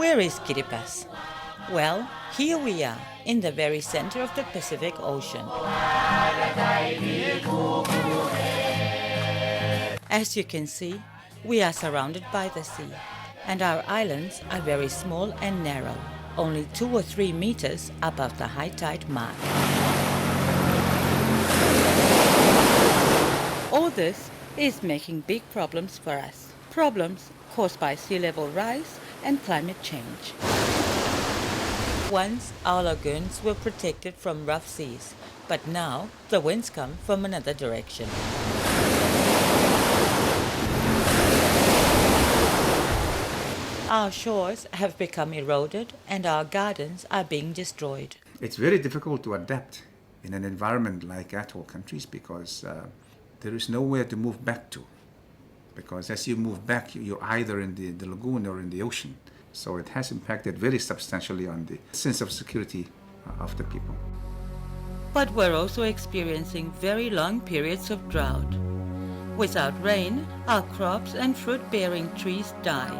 Where is Kiribati? Well, here we are, in the very center of the Pacific Ocean. As you can see, we are surrounded by the sea, and our islands are very small and narrow, only 2 or 3 meters above the high tide mark. All this is making big problems for us. Problems caused by sea level rise and climate change. Once our lagoons were protected from rough seas, but now the winds come from another direction. Our shores have become eroded and our gardens are being destroyed. It's very difficult to adapt in an environment like atoll countries because there is nowhere to move back to. Because as you move back, you're either in the lagoon or in the ocean. So it has impacted very substantially on the sense of security of the people. But we're also experiencing very long periods of drought. Without rain, our crops and fruit-bearing trees die,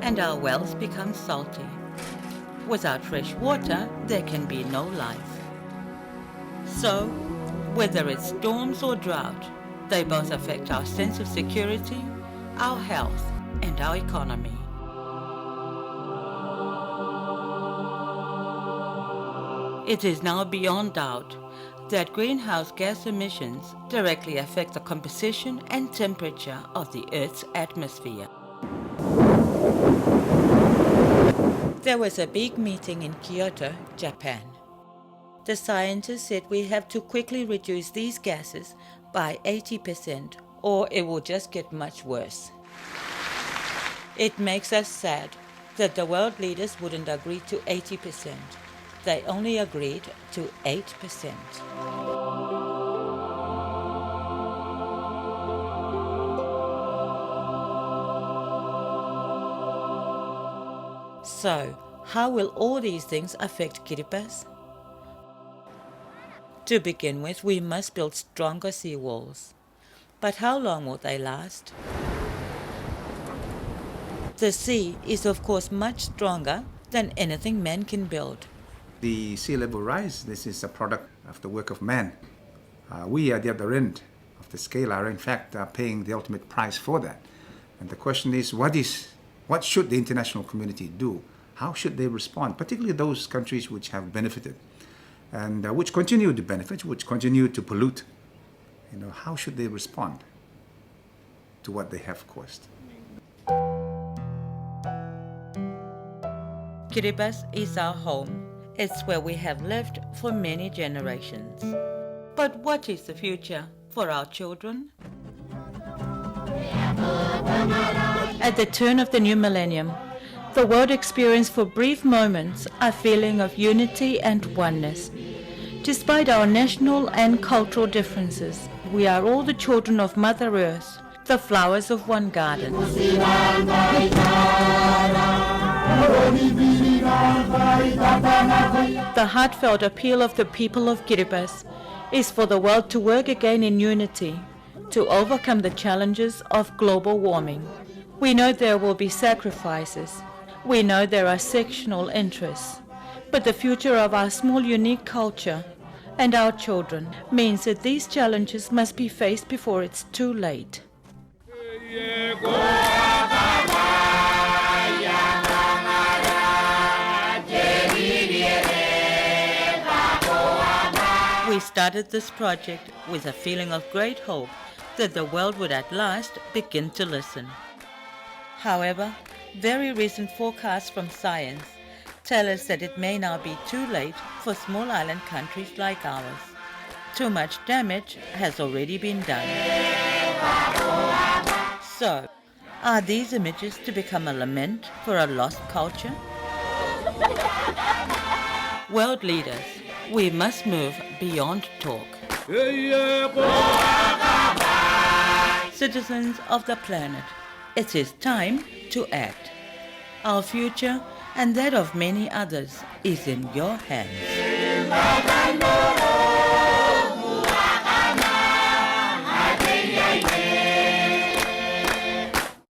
and our wells become salty. Without fresh water, there can be no life. So, whether it's storms or drought, they both affect our sense of security, our health, and our economy. It is now beyond doubt that greenhouse gas emissions directly affect the composition and temperature of the Earth's atmosphere. There was a big meeting in Kyoto, Japan. The scientists said we have to quickly reduce these gases by 80% or it will just get much worse. It makes us sad that the world leaders wouldn't agree to 80%. They only agreed to 8%. So, how will all these things affect Kiribati? To begin with, we must build stronger seawalls. But how long will they last? The sea is of course much stronger than anything man can build. The sea level rise, this is a product of the work of man. We at the other end of the scale are in fact paying the ultimate price for that. And the question is, what should the international community do? How should they respond, particularly those countries which have benefited and which continue to benefit, which continue to pollute? How should they respond to what they have caused? Kiribati is our home. It's where we have lived for many generations. But what is the future for our children? At the turn of the new millennium, the world experienced for brief moments a feeling of unity and oneness. Despite our national and cultural differences, we are all the children of Mother Earth, the flowers of one garden. The heartfelt appeal of the people of Kiribati is for the world to work again in unity to overcome the challenges of global warming. We know there will be sacrifices. We know there are sectional interests. But the future of our small unique culture and our children means that these challenges must be faced before it's too late. We started this project with a feeling of great hope that the world would at last begin to listen. However, very recent forecasts from science tell us that it may now be too late for small island countries like ours. Too much damage has already been done. So, are these images to become a lament for a lost culture? World leaders, we must move beyond talk. Citizens of the planet, it is time to act. Our future and that of many others is in your hands.